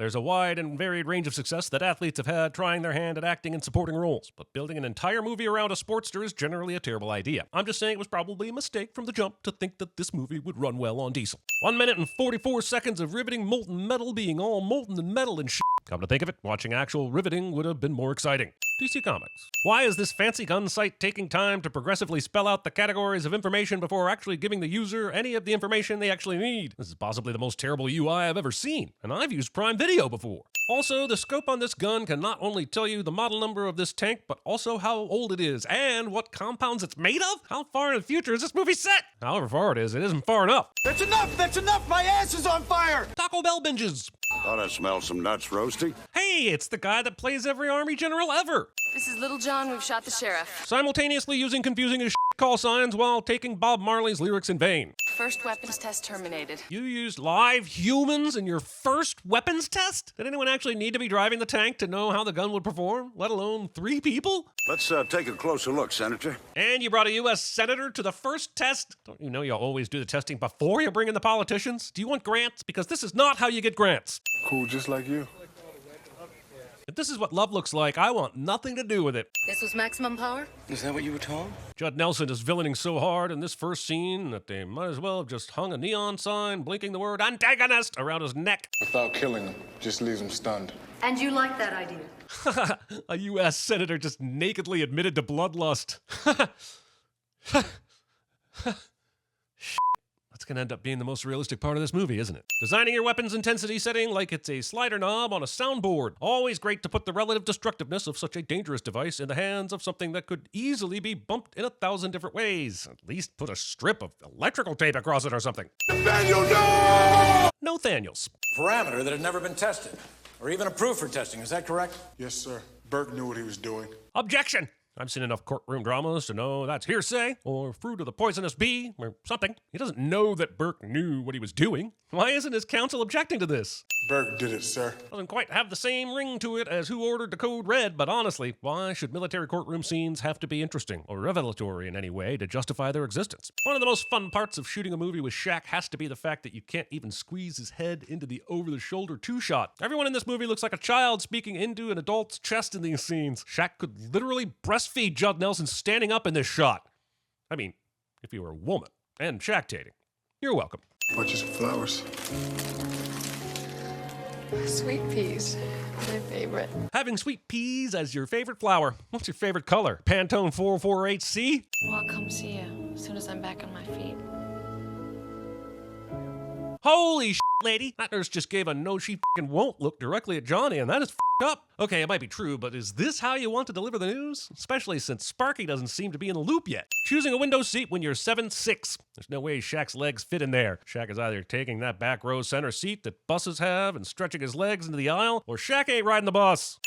There's a wide and varied range of success that athletes have had trying their hand at acting and supporting roles, but building an entire movie around a sportster is generally a terrible idea. I'm just saying it was probably a mistake from the jump to think that this movie would run well on diesel. 1 minute and 44 seconds of riveting molten metal being all molten and metal and shit. Come to think of it, watching actual riveting would have been more exciting. DC Comics. Why is this fancy gun site taking time to progressively spell out the categories of information before actually giving the user any of the information they actually need? This is possibly the most terrible UI I've ever seen, and I've used Prime Video before. Also, the scope on this gun can not only tell you the model number of this tank, but also how old it is, and what compounds it's made of? How far in the future is this movie set? However far it isn't far enough. That's enough! That's enough! My ass is on fire! Taco Bell binges. Thought I smelled some nuts roasting. Hey, it's the guy that plays every Army general ever. This is Little John. We've shot the sheriff. Simultaneously using confusing as call signs while taking Bob Marley's lyrics in vain. First weapons test terminated. You used live humans in your first weapons test? Did anyone actually need to be driving the tank to know how the gun would perform, let alone 3 people? Let's take a closer look, Senator. And you brought a U.S. Senator to the first test? Don't you know you always do the testing before you bring in the politicians? Do you want grants? Because this is not how you get grants. Cool, just like you. If this is what love looks like, I want nothing to do with it. This was maximum power? Is that what you were told? Judd Nelson is villaining so hard in this first scene that they might as well have just hung a neon sign blinking the word antagonist around his neck. Without killing him, just leaves him stunned. And you like that idea? A U.S. Senator just nakedly admitted to bloodlust. That's going to end up being the most realistic part of this movie, isn't it? Designing your weapon's intensity setting like it's a slider knob on a soundboard. Always great to put the relative destructiveness of such a dangerous device in the hands of something that could easily be bumped in 1,000 different ways. At least put a strip of electrical tape across it or something. Nathaniel, no! No Thaniels. Parameter that had never been tested, or even approved for testing, is that correct? Yes, sir. Burke knew what he was doing. Objection! I've seen enough courtroom dramas to know that's hearsay, or fruit of the poisonous bee, or something. He doesn't know that Burke knew what he was doing. Why isn't his counsel objecting to this? Burke did it, sir. Doesn't quite have the same ring to it as who ordered the code red, but honestly, why should military courtroom scenes have to be interesting or revelatory in any way to justify their existence? One of the most fun parts of shooting a movie with Shaq has to be the fact that you can't even squeeze his head into the over-the-shoulder two-shot. Everyone in this movie looks like a child speaking into an adult's chest in these scenes. Shaq could literally breastfeed Judd Nelson standing up in this shot. I mean, if you were a woman and Shaq-tating. You're welcome. Bunches of flowers. Sweet peas. My favorite. Having sweet peas as your favorite flower. What's your favorite color? Pantone 448C? Well, I'll come see you as soon as I'm back on my feet. Holy shit, lady. That nurse just gave a no she f***ing won't look directly at Johnny, and that is f***ed up. Okay, it might be true, but is this how you want to deliver the news? Especially since Sparky doesn't seem to be in the loop yet. Choosing a window seat when you're 7'6". There's no way Shaq's legs fit in there. Shaq is either taking that back row center seat that buses have and stretching his legs into the aisle, or Shaq ain't riding the bus.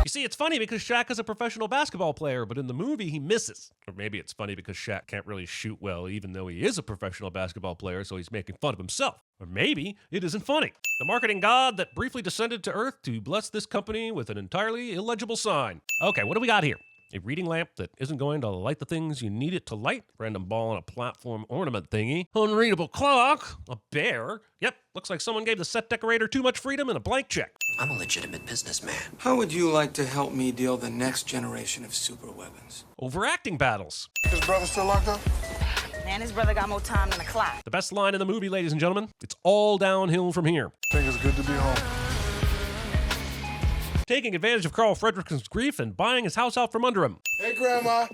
You see, it's funny because Shaq is a professional basketball player, but in the movie, he misses. Or maybe it's funny because Shaq can't really shoot well, even though he is a professional basketball player, so he's making fun of himself. Or maybe it isn't funny. The marketing god that briefly descended to Earth to bless this company with an entirely illegible sign. Okay, what do we got here? A reading lamp that isn't going to light the things you need it to light. Random ball on a platform ornament thingy. Unreadable clock. A bear. Yep, looks like someone gave the set decorator too much freedom and a blank check. I'm a legitimate businessman. How would you like to help me deal the next generation of super weapons? Overacting battles. His brother still locked up? Man, his brother got more time than a clock. The best line in the movie, ladies and gentlemen. It's all downhill from here. I think it's good to be home. Taking advantage of Carl Fredrickson's grief and buying his house out from under him. Hey, Grandma.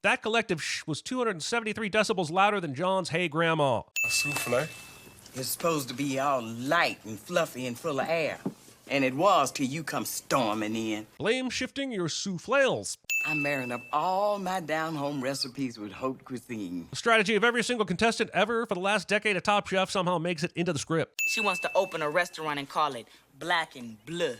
That collective shh was 273 decibels louder than John's Hey Grandma. A souffle. It's supposed to be all light and fluffy and full of air. And it was till you come storming in. Blame shifting your soufflales. I'm marrying up all my down-home recipes with haute cuisine. The strategy of every single contestant ever for the last decade of Top Chef somehow makes it into the script. She wants to open a restaurant and call it Black and Bleu.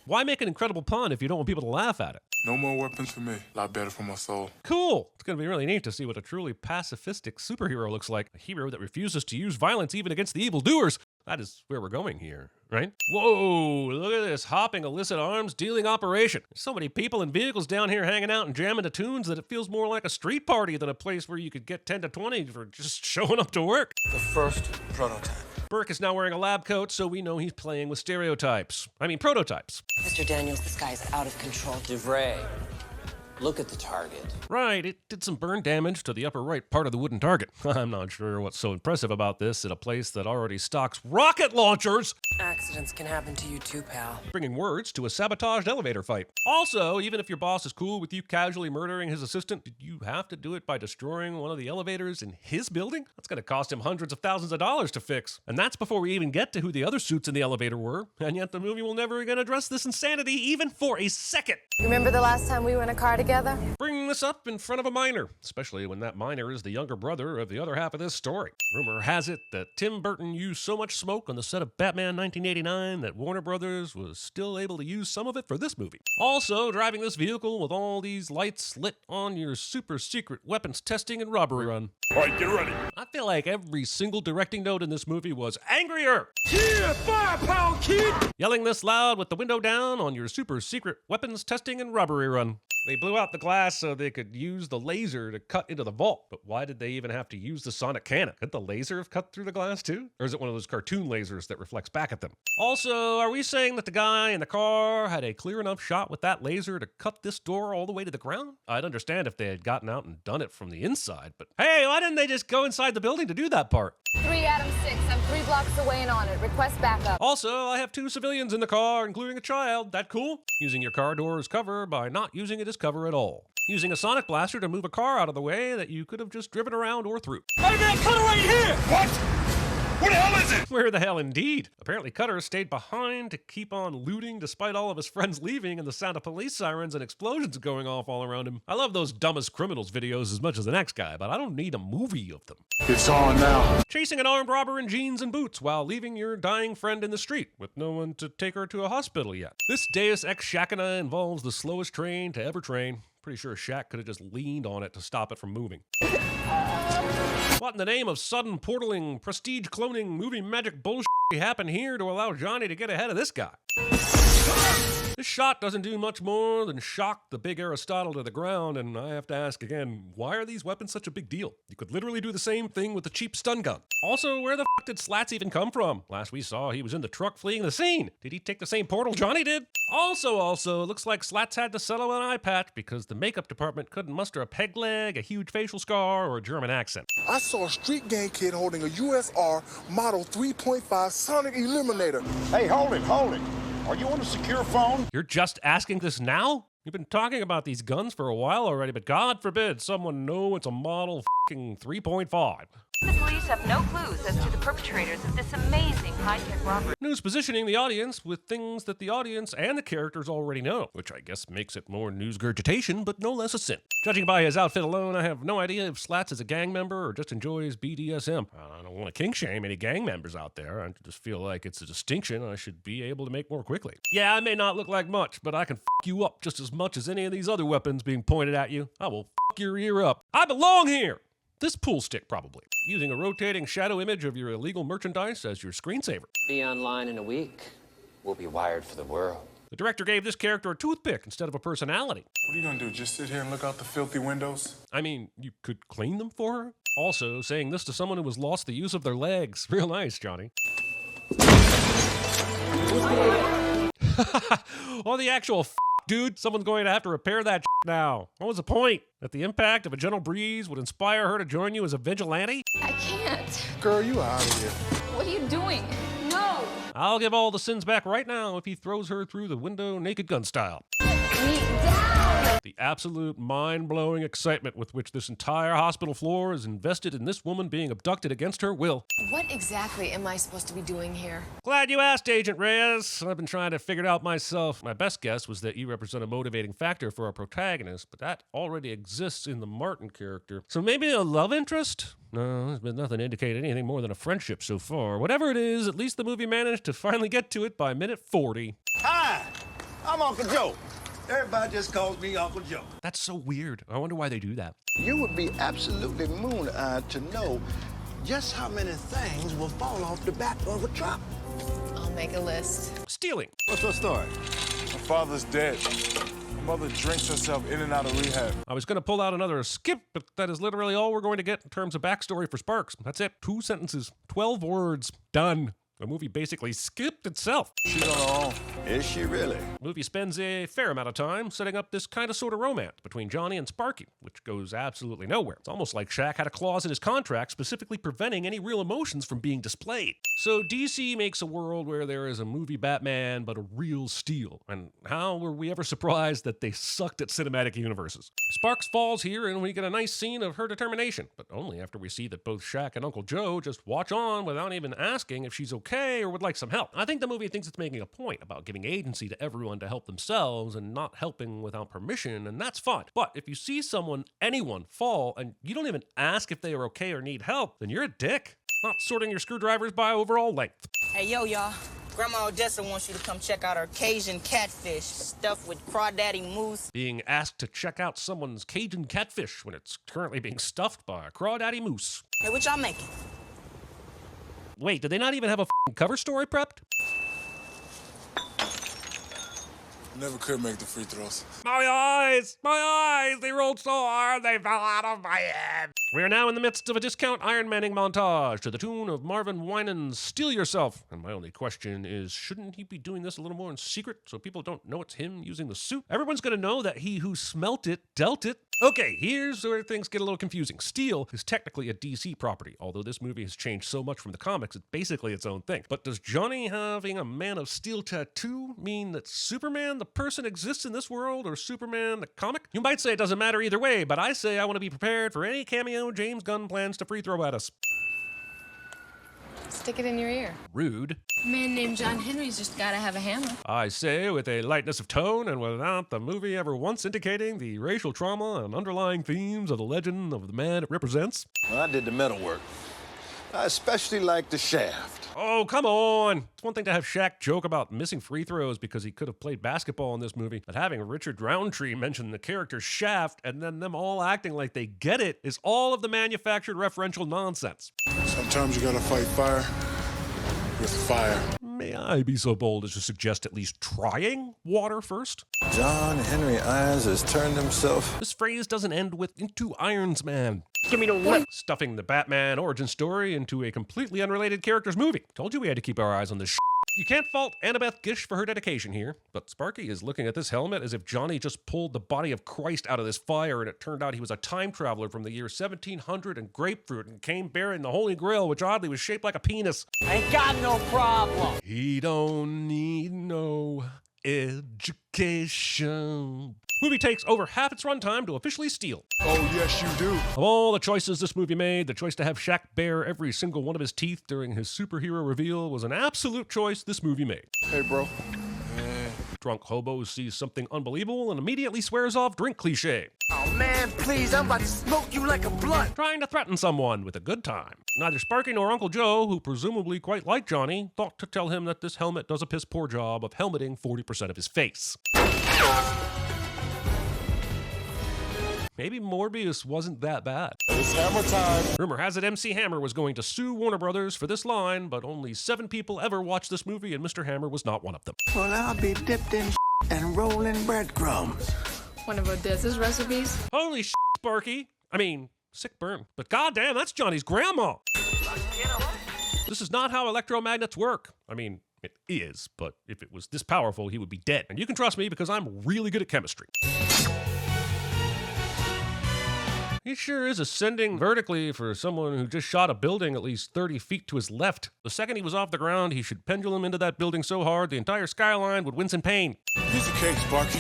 Why make an incredible pun if you don't want people to laugh at it? No more weapons for me. A lot better for my soul. Cool! It's going to be really neat to see what a truly pacifistic superhero looks like. A hero that refuses to use violence even against the evildoers. That is where we're going here, right? Whoa, look at this hopping illicit arms dealing operation. There's so many people and vehicles down here hanging out and jamming to tunes that it feels more like a street party than a place where you could get 10 to 20 for just showing up to work. The first prototype. Burke is now wearing a lab coat, so we know he's playing with prototypes. Mr. Daniels, this guy's out of control. DeVray, look at the target. Right, it did some burn damage to the upper right part of the wooden target. I'm not sure what's so impressive about this at a place that already stocks rocket launchers. Accidents can happen to you too, pal. Bringing words to a sabotaged elevator fight. Also, even if your boss is cool with you casually murdering his assistant, did you have to do it by destroying one of the elevators in his building? That's going to cost him hundreds of thousands of dollars to fix. And that's before we even get to who the other suits in the elevator were. And yet the movie will never again address this insanity even for a second. Remember the last time we were in a car together? Bringing this up in front of a minor, especially when that minor is the younger brother of the other half of this story. Rumor has it that Tim Burton used so much smoke on the set of Batman 1989 that Warner Brothers was still able to use some of it for this movie. Also, driving this vehicle with all these lights lit on your super secret weapons testing and robbery run. All right, get ready. I feel like every single directing note in this movie was angrier. Yeah, firepower, kid! Yelling this loud with the window down on your super secret weapons testing and robbery run. They blew out the glass so they could use the laser to cut into the vault. But why did they even have to use the sonic cannon? Could the laser have cut through the glass too? Or is it one of those cartoon lasers that reflects back at them? Also, are we saying that the guy in the car had a clear enough shot with that laser to cut this door all the way to the ground? I'd understand if they had gotten out and done it from the inside, but hey, why didn't they just go inside the building to do that part? 3 Adam 6. I'm 3 blocks away and on it. Request backup. Also, I have 2 civilians in the car, including a child. That cool? Using your car door as cover by not using it as cover at all. Using a sonic blaster to move a car out of the way that you could have just driven around or through. Hey, man, Cutter right here! What? What the hell is it? Where the hell indeed? Apparently Cutter stayed behind to keep on looting despite all of his friends leaving and the sound of police sirens and explosions going off all around him. I love those dumbest criminals videos as much as the next guy, but I don't need a movie of them. It's on now. Chasing an armed robber in jeans and boots while leaving your dying friend in the street with no one to take her to a hospital yet. This Deus Ex Machina involves the slowest train to ever train. Pretty sure Shaq could have just leaned on it to stop it from moving. What in the name of sudden portaling, prestige cloning, movie magic bullshit happened here to allow Johnny to get ahead of this guy? This shot doesn't do much more than shock the big Aristotle to the ground, and I have to ask again, why are these weapons such a big deal? You could literally do the same thing with a cheap stun gun. Also, where the f did Slats even come from? Last we saw, he was in the truck fleeing the scene. Did he take the same portal Johnny did? Also, it looks like Slats had to settle an eye patch because the makeup department couldn't muster a peg leg, a huge facial scar, or a German accent. I saw a street gang kid holding a USR Model 3.5 Sonic Eliminator. Hey, hold it. Are you on a secure phone? You're just asking this now? You've been talking about these guns for a while already, but God forbid someone know it's a Model 3.5. The police have no clues as to the perpetrators of this amazing high-tech robbery. News positioning the audience with things that the audience and the characters already know, which I guess makes it more newsgurgitation, but no less a sin. Judging by his outfit alone, I have no idea if Slats is a gang member or just enjoys BDSM. I don't want to kink shame any gang members out there. I just feel like it's a distinction I should be able to make more quickly. Yeah, I may not look like much, but I can f you up just as much as any of these other weapons being pointed at you. I will f your ear up. I belong here! This pool stick, probably. Using a rotating shadow image of your illegal merchandise as your screensaver. Be online in a week. We'll be wired for the world. The director gave this character a toothpick instead of a personality. What are you gonna do, just sit here and look out the filthy windows? I mean, you could clean them for her? Also, saying this to someone who has lost the use of their legs. Real nice, Johnny. Or the actual dude, someone's going to have to repair that now. What was the point? That the impact of a gentle breeze would inspire her to join you as a vigilante? I can't. Girl, you out of here. What are you doing? No. I'll give all the sins back right now if he throws her through the window naked gun style. Me down. The absolute mind-blowing excitement with which this entire hospital floor is invested in this woman being abducted against her will. What exactly am I supposed to be doing here? Glad you asked, Agent Reyes. I've been trying to figure it out myself. My best guess was that you represent a motivating factor for our protagonist, but that already exists in the Martin character. So maybe a love interest? No, there's been nothing to indicate anything more than a friendship so far. Whatever it is, at least the movie managed to finally get to it by minute 40. Hi, I'm Uncle Joe. Everybody just calls me Uncle Joe. That's so weird. I wonder why they do that. You would be absolutely moon-eyed to know just how many things will fall off the back of a truck? I'll make a list. Stealing. What's the story? My father's dead. My mother drinks herself in and out of rehab. I was going to pull out another skip, but that is literally all we're going to get in terms of backstory for Sparks. That's it. 2 sentences, 12 words, done. The movie basically skipped itself. She's on her own. Is she really? The movie spends a fair amount of time setting up this kind of sort of romance between Johnny and Sparky, which goes absolutely nowhere. It's almost like Shaq had a clause in his contract specifically preventing any real emotions from being displayed. So DC makes a world where there is a movie Batman, but a real Steel. And how were we ever surprised that they sucked at cinematic universes? Sparks falls here and we get a nice scene of her determination, but only after we see that both Shaq and Uncle Joe just watch on without even asking if she's okay or would like some help. I think the movie thinks it's making a point about giving agency to everyone to help themselves and not helping without permission, and that's fine. But if you see anyone fall, and you don't even ask if they are okay or need help, then you're a dick. Not sorting your screwdrivers by overall length. Hey, yo, y'all. Grandma Odessa wants you to come check out her Cajun catfish stuffed with crawdaddy mousse. Being asked to check out someone's Cajun catfish when it's currently being stuffed by a crawdaddy moose. Hey, what y'all making? Wait, did they not even have a cover story prepped? Never could make the free throws. My eyes, they rolled so hard they fell out of my head. We are now in the midst of a discount Iron Manning montage to the tune of Marvin Winans' Steal Yourself. And my only question is, shouldn't he be doing this a little more in secret so people don't know it's him using the suit? Everyone's gonna know that he who smelt it dealt it. Okay, here's where things get a little confusing. Steel is technically a DC property, although this movie has changed so much from the comics, it's basically its own thing. But does Johnny having a Man of Steel tattoo mean that Superman, the person, exists in this world, or Superman, the comic? You might say it doesn't matter either way, but I say I want to be prepared for any cameo James Gunn plans to free throw at us. Stick it in your ear. Rude. A man named John Henry's just gotta have a hammer. I say with a lightness of tone and without the movie ever once indicating the racial trauma and underlying themes of the legend of the man it represents. Well, I did the metal work. I especially like the shaft. Oh, come on. It's one thing to have Shaq joke about missing free throws because he could have played basketball in this movie, but having Richard Roundtree mention the character Shaft and then them all acting like they get it is all of the manufactured referential nonsense. Sometimes you gotta fight fire with fire. May I be so bold as to suggest at least trying water first? John Henry Irons has turned himself. This phrase doesn't end with "into Irons Man." Give me no lip. Stuffing the Batman origin story into a completely unrelated character's movie. Told you we had to keep our eyes on this shit. You can't fault Annabeth Gish for her dedication here, but Sparky is looking at this helmet as if Johnny just pulled the body of Christ out of this fire and it turned out he was a time traveler from the year 1700 and grapefruit and came bearing the Holy Grail, which oddly was shaped like a penis. Ain't got no problem. He don't need no education. Movie takes over half its runtime to officially steal. Oh, yes, you do. Of all the choices this movie made, the choice to have Shaq bare every single one of his teeth during his superhero reveal was an absolute choice this movie made. Hey, bro. Drunk hobo sees something unbelievable and immediately swears off drink cliche. Oh, man, please, I'm about to smoke you like a blunt. Trying to threaten someone with a good time. Neither Sparky nor Uncle Joe, who presumably quite liked Johnny, thought to tell him that this helmet does a piss poor job of helmeting 40% of his face. Maybe Morbius wasn't that bad. It's hammer time. Rumor has it MC Hammer was going to sue Warner Brothers for this line, but only 7 people ever watched this movie, and Mr. Hammer was not one of them. Well, I'll be dipped in and rolling breadcrumbs. One of Odessa's recipes? Holy Sparky. I mean, sick burn. But goddamn, that's Johnny's grandma. This is not how electromagnets work. I mean, it is, but if it was this powerful, he would be dead. And you can trust me because I'm really good at chemistry. He sure is ascending vertically for someone who just shot a building at least 30 feet to his left. The second he was off the ground, he should pendulum into that building so hard the entire skyline would wince in pain. Piece of cake, Sparky.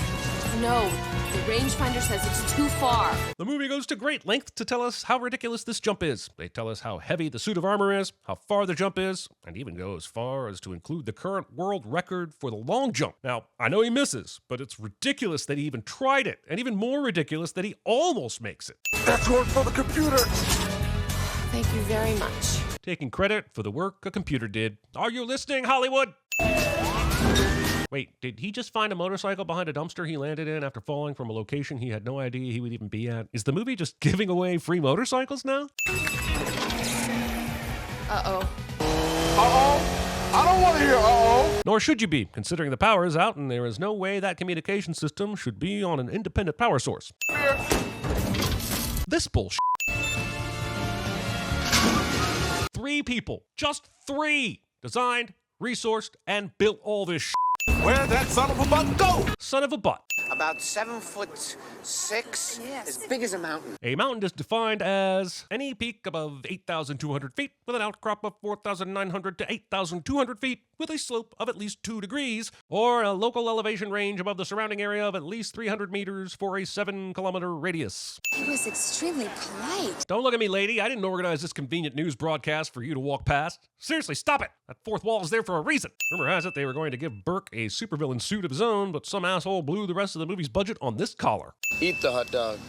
No, the rangefinder says it's too far. The movie goes to great length to tell us how ridiculous this jump is. They tell us how heavy the suit of armor is, how far the jump is, and even go as far as to include the current world record for the long jump. Now, I know he misses, but it's ridiculous that he even tried it, and even more ridiculous that he almost makes it. That's work for the computer. Thank you very much. Taking credit for the work a computer did. Are you listening, Hollywood? Wait, did he just find a motorcycle behind a dumpster he landed in after falling from a location he had no idea he would even be at? Is the movie just giving away free motorcycles now? Uh-oh. Uh-oh. I don't want to hear uh-oh. Nor should you be, considering the power is out and there is no way that communication system should be on an independent power source. This bullshit. 3 people, just 3, designed, resourced, and built all this shit. Where'd that son of a butt go? Son of a butt. About 7'6", as big as a mountain. A mountain is defined as any peak above 8,200 feet with an outcrop of 4,900 to 8,200 feet with a slope of at least 2 degrees, or a local elevation range above the surrounding area of at least 300 meters for a 7-kilometer radius. He was extremely polite. Don't look at me, lady. I didn't organize this convenient news broadcast for you to walk past. Seriously, stop it. That fourth wall is there for a reason. Rumor has it they were going to give Burke a supervillain suit of his own, but some asshole blew the rest of the movie's budget on this collar. Eat the hot dog.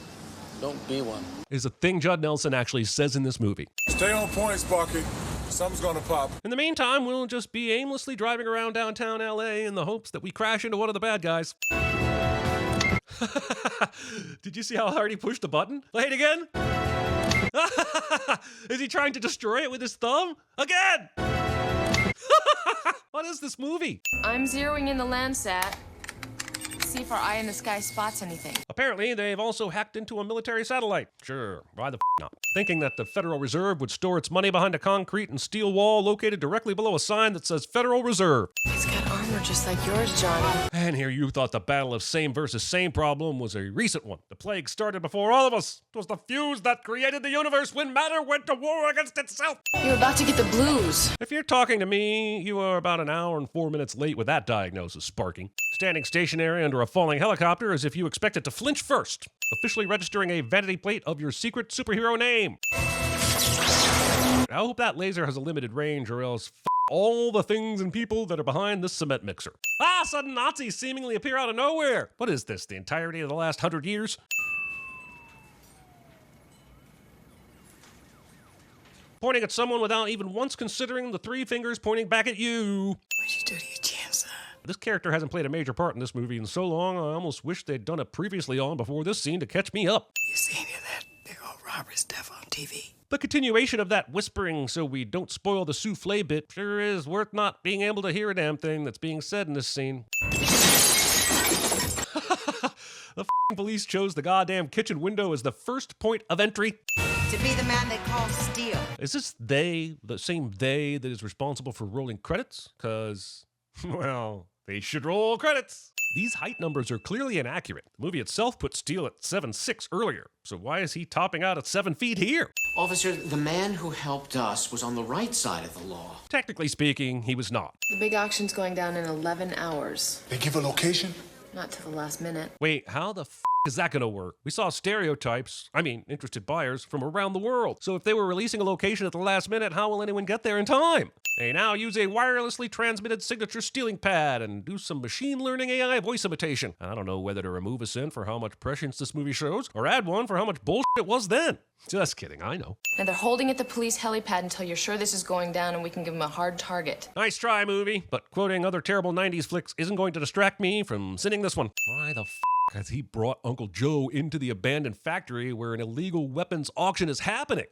Don't be one. Is a thing Judd Nelson actually says in this movie. Stay on point, Sparky. Something's gonna pop. In the meantime, we'll just be aimlessly driving around downtown LA in the hopes that we crash into one of the bad guys. Did you see how hard he pushed the button? Play it again? Is he trying to destroy it with his thumb? Again! What is this movie? I'm zeroing in the Landsat. See if our eye in the sky spots anything. Apparently, they've also hacked into a military satellite. Sure, why the not? Thinking that the Federal Reserve would store its money behind a concrete and steel wall located directly below a sign that says Federal Reserve. He's got armor just like yours, Johnny. And here you thought the battle of same versus same problem was a recent one. The plague started before all of us. It was the fuse that created the universe when matter went to war against itself. You're about to get the blues. If you're talking to me, you are about an hour and 4 minutes late with that diagnosis, Sparky. Standing stationary under a falling helicopter as if you expect it to flinch first, officially registering a vanity plate of your secret superhero name. I hope that laser has a limited range, or else all the things and people that are behind this cement mixer. Ah, sudden Nazis seemingly appear out of nowhere. What is this, the entirety of the last 100 years? Pointing at someone without even once considering the 3 fingers pointing back at you. What'd you do to your chin, son? This character hasn't played a major part in this movie in so long, I almost wish they'd done it previously on before this scene to catch me up. You see any of that big old robbery stuff on TV? The continuation of that whispering so we don't spoil the souffle bit sure is worth not being able to hear a damn thing that's being said in this scene. The police chose the goddamn kitchen window as the first point of entry. To be the man they call Steel. Is this they, the same they that is responsible for rolling credits? Cause, well, they should roll credits. These height numbers are clearly inaccurate. The movie itself put Steele at 7'6" earlier, so why is he topping out at 7 feet here? Officer, the man who helped us was on the right side of the law. Technically speaking, he was not. The big auction's going down in 11 hours. They give a location? Not till the last minute. Wait, how the is that gonna work? We saw interested buyers from around the world. So if they were releasing a location at the last minute, how will anyone get there in time? They now use a wirelessly transmitted signature stealing pad and do some machine learning AI voice imitation. I don't know whether to remove a sin for how much prescience this movie shows, or add one for how much bullshit it was then. Just kidding, I know. And they're holding at the police helipad until you're sure this is going down and we can give them a hard target. Nice try, movie, but quoting other terrible 90s flicks isn't going to distract me from sinning this one. Why the has he brought Uncle Joe into the abandoned factory where an illegal weapons auction is happening?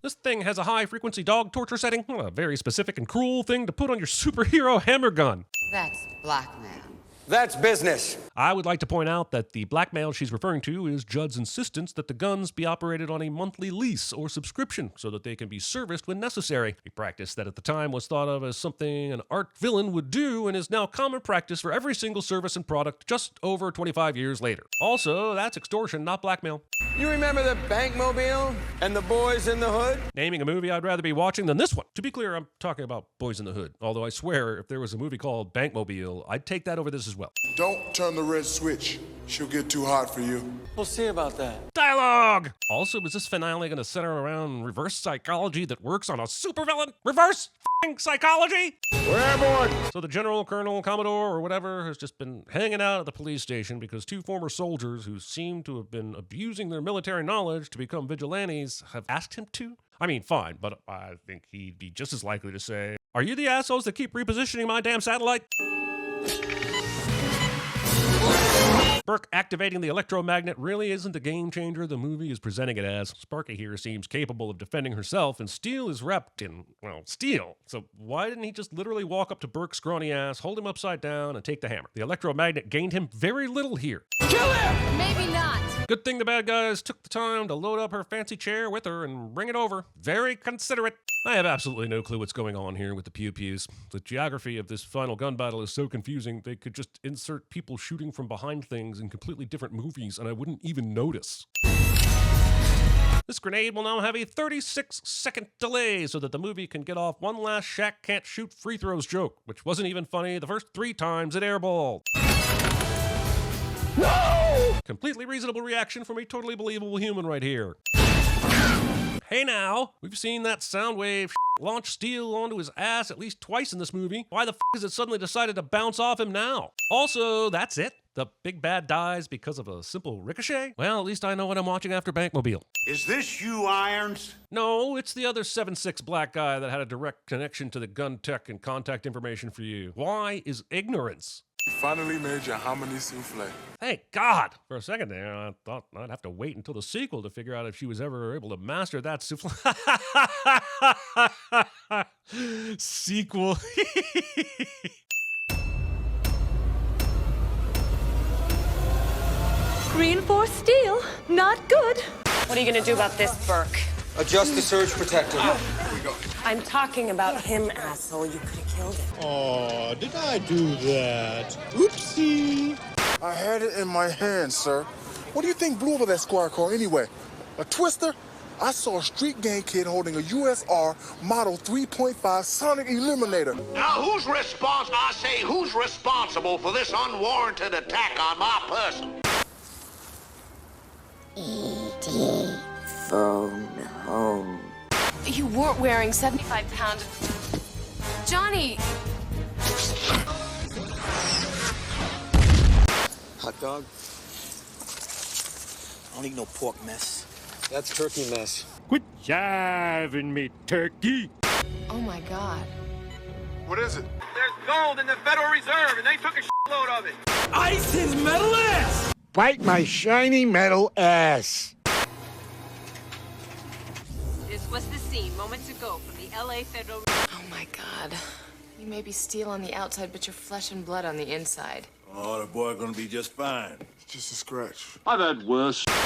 This thing has a high-frequency dog torture setting. A very specific and cruel thing to put on your superhero hammer gun. That's blackmail. That's business. I would like to point out that the blackmail she's referring to is Judd's insistence that the guns be operated on a monthly lease or subscription so that they can be serviced when necessary, a practice that at the time was thought of as something an art villain would do and is now common practice for every single service and product just over 25 years later. Also, that's extortion, not blackmail. You remember the Bankmobile and the Boys in the Hood? Naming a movie I'd rather be watching than this one. To be clear, I'm talking about Boys in the Hood, although I swear if there was a movie called Bankmobile, I'd take that over this as well. Don't turn the red switch. She'll get too hot for you. We'll see about that. Dialogue! Also, is this finale going to center around reverse psychology that works on a supervillain? Reverse psychology? We're airborne. So the General, Colonel, Commodore, or whatever has just been hanging out at the police station because 2 former soldiers who seem to have been abusing their military knowledge to become vigilantes have asked him to? I mean, fine, but I think he'd be just as likely to say, "Are you the assholes that keep repositioning my damn satellite?" Burke activating the electromagnet really isn't the game changer the movie is presenting it as. Sparky here seems capable of defending herself, and Steele is wrapped in, well, steel. So why didn't he just literally walk up to Burke's scrawny ass, hold him upside down, and take the hammer? The electromagnet gained him very little here. Kill him! Maybe not. Good thing the bad guys took the time to load up her fancy chair with her and bring it over. Very considerate. I have absolutely no clue what's going on here with the pew-pews. The geography of this final gun battle is so confusing, they could just insert people shooting from behind things in completely different movies, and I wouldn't even notice. This grenade will now have a 36-second delay so that the movie can get off one last Shaq can't shoot free throws joke, which wasn't even funny the first 3 times it airballed. No! Completely reasonable reaction from a totally believable human right here. Hey now, we've seen that sound wave launch Steele onto his ass at least twice in this movie. Why the has it suddenly decided to bounce off him now? Also, that's it? The big bad dies because of a simple ricochet? Well, at least I know what I'm watching after Bankmobile. Is this you, Irons? No, it's the other 7'6" black guy that had a direct connection to the gun tech and contact information for you. Why is ignorance? Finally made your hominy souffle. Thank God! For a second there, I thought I'd have to wait until the sequel to figure out if she was ever able to master that souffle. Sequel. Reinforced steel, not good. What are you gonna do about this, Burke? Adjust the surge protector. I'm talking about him, asshole. You could have killed him. Oh, did I do that? Oopsie. I had it in my hand, sir. What do you think blew over that squad car anyway? A twister? I saw a street gang kid holding a USR Model 3.5 Sonic Eliminator. Now, who's responsible for this unwarranted attack on my person? E.T. Phone home. You weren't wearing 75-pound... Johnny! Hot dog? I don't eat no pork mess. That's turkey mess. Quit jiving me, turkey. Oh my God. What is it? There's gold in the Federal Reserve, and they took a shitload of it. Ice his metal ass! Bite my shiny metal ass. This was the scene moments ago from the LA Federal... Oh my God. You may be steel on the outside, but you're flesh and blood on the inside. Oh, the boy gonna be just fine. Just a scratch. I've had worse.